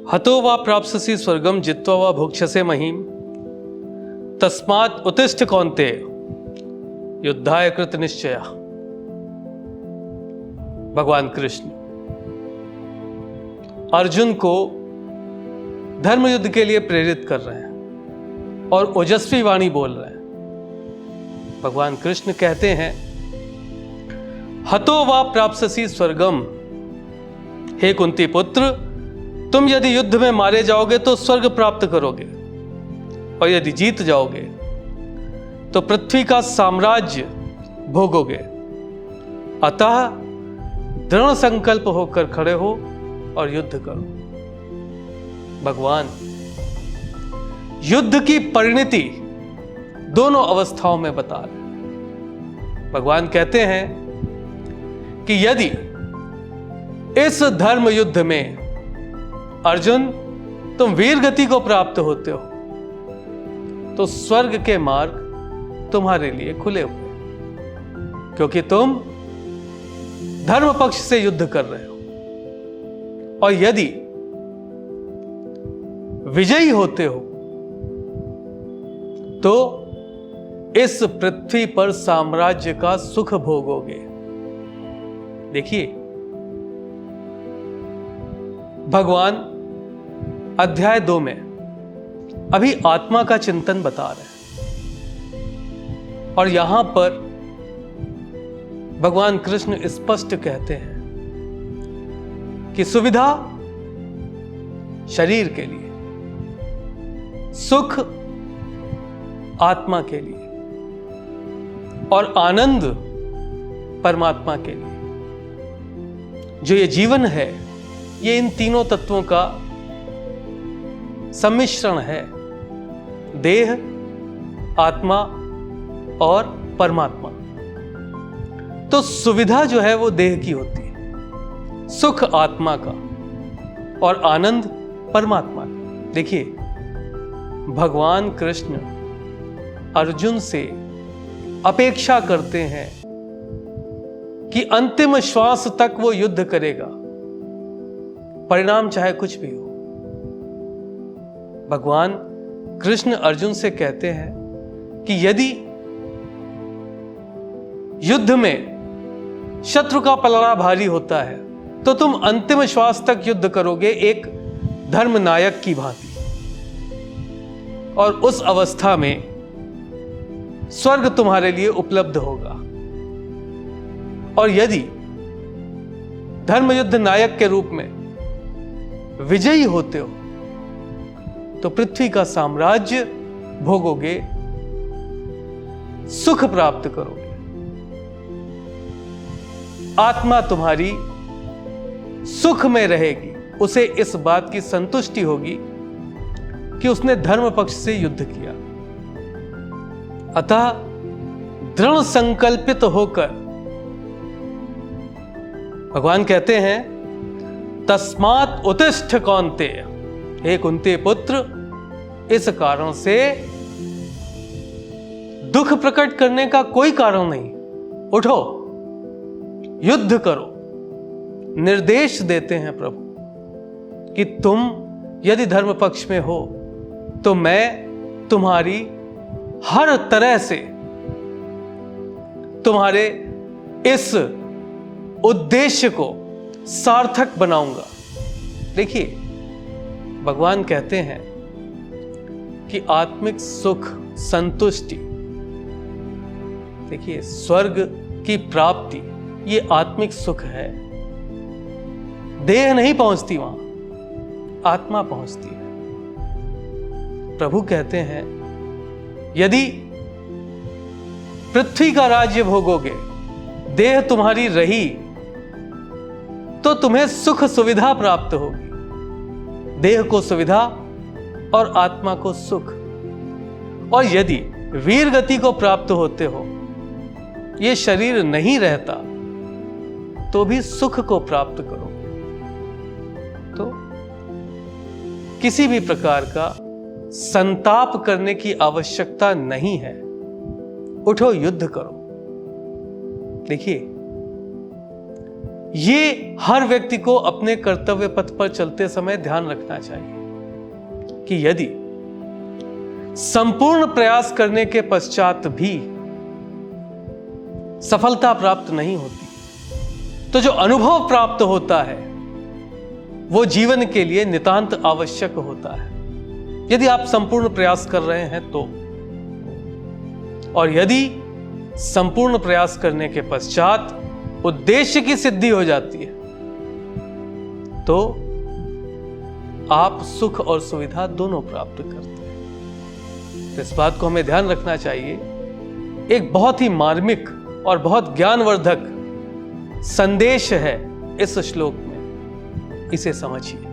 हतो वा प्राप्स्यसि स्वर्गम जित्वा वा भोक्ष्यसे महीम तस्मात् उत्तिष्ठ कौन्तेय युद्धाय कृत निश्चया। भगवान कृष्ण अर्जुन को धर्म युद्ध के लिए प्रेरित कर रहे हैं और ओजस्वी वाणी बोल रहे हैं। भगवान कृष्ण कहते हैं, हतो वा प्राप्स्यसि स्वर्गम, हे कुंती पुत्र, तुम यदि युद्ध में मारे जाओगे तो स्वर्ग प्राप्त करोगे और यदि जीत जाओगे तो पृथ्वी का साम्राज्य भोगोगे। अतः दृढ़ संकल्प होकर खड़े हो और युद्ध करो। भगवान युद्ध की परिणति दोनों अवस्थाओं में बता रहे। भगवान कहते हैं कि यदि इस धर्म युद्ध में अर्जुन तुम वीर गति को प्राप्त होते हो तो स्वर्ग के मार्ग तुम्हारे लिए खुले हुए, क्योंकि तुम धर्म पक्ष से युद्ध कर रहे हो। और यदि विजयी होते हो तो इस पृथ्वी पर साम्राज्य का सुख भोगोगे। देखिए, भगवान अध्याय 2 में अभी आत्मा का चिंतन बता रहे हैं और यहां पर भगवान कृष्ण स्पष्ट कहते हैं कि सुविधा शरीर के लिए, सुख आत्मा के लिए और आनंद परमात्मा के लिए। जो ये जीवन है ये इन तीनों तत्वों का सम्मिश्रण है, देह, आत्मा और परमात्मा। तो सुविधा जो है वो देह की होती है, सुख आत्मा का और आनंद परमात्मा का। देखिए, भगवान कृष्ण अर्जुन से अपेक्षा करते हैं कि अंतिम श्वास तक वो युद्ध करेगा, परिणाम चाहे कुछ भी हो। भगवान कृष्ण अर्जुन से कहते हैं कि यदि युद्ध में शत्रु का पलड़ा भारी होता है तो तुम अंतिम श्वास तक युद्ध करोगे एक धर्म नायक की भांति, और उस अवस्था में स्वर्ग तुम्हारे लिए उपलब्ध होगा। और यदि धर्म युद्ध नायक के रूप में विजयी होते हो तो पृथ्वी का साम्राज्य भोगोगे, सुख प्राप्त करोगे। आत्मा तुम्हारी सुख में रहेगी, उसे इस बात की संतुष्टि होगी कि उसने धर्म पक्ष से युद्ध किया। अतः दृढ़ संकल्पित होकर भगवान कहते हैं, तस्मात् उत्तिष्ठ कौन्तेय, हे कुंती पुत्र, इस कारण से दुख प्रकट करने का कोई कारण नहीं। उठो, युद्ध करो। निर्देश देते हैं प्रभु कि तुम यदि धर्म पक्ष में हो तो मैं तुम्हारी हर तरह से तुम्हारे इस उद्देश्य को सार्थक बनाऊंगा। देखिए, भगवान कहते हैं कि आत्मिक सुख, संतुष्टि, देखिए, स्वर्ग की प्राप्ति ये आत्मिक सुख है। देह नहीं पहुंचती वहां, आत्मा पहुंचती है। प्रभु कहते हैं, यदि पृथ्वी का राज्य भोगोगे, देह तुम्हारी रही, तो तुम्हें सुख सुविधा प्राप्त होगी। देह को सुविधा और आत्मा को सुख। और यदि वीर गति को प्राप्त होते हो, ये शरीर नहीं रहता तो भी सुख को प्राप्त करो। तो किसी भी प्रकार का संताप करने की आवश्यकता नहीं है। उठो, युद्ध करो। देखिए, ये हर व्यक्ति को अपने कर्तव्य पथ पर चलते समय ध्यान रखना चाहिए कि यदि संपूर्ण प्रयास करने के पश्चात भी सफलता प्राप्त नहीं होती तो जो अनुभव प्राप्त होता है वो जीवन के लिए नितांत आवश्यक होता है, यदि आप संपूर्ण प्रयास कर रहे हैं तो। और यदि संपूर्ण प्रयास करने के पश्चात उद्देश्य की सिद्धि हो जाती है तो आप सुख और सुविधा दोनों प्राप्त करते हैं। तो इस बात को हमें ध्यान रखना चाहिए। एक बहुत ही मार्मिक और बहुत ज्ञानवर्धक संदेश है इस श्लोक में, इसे समझिए।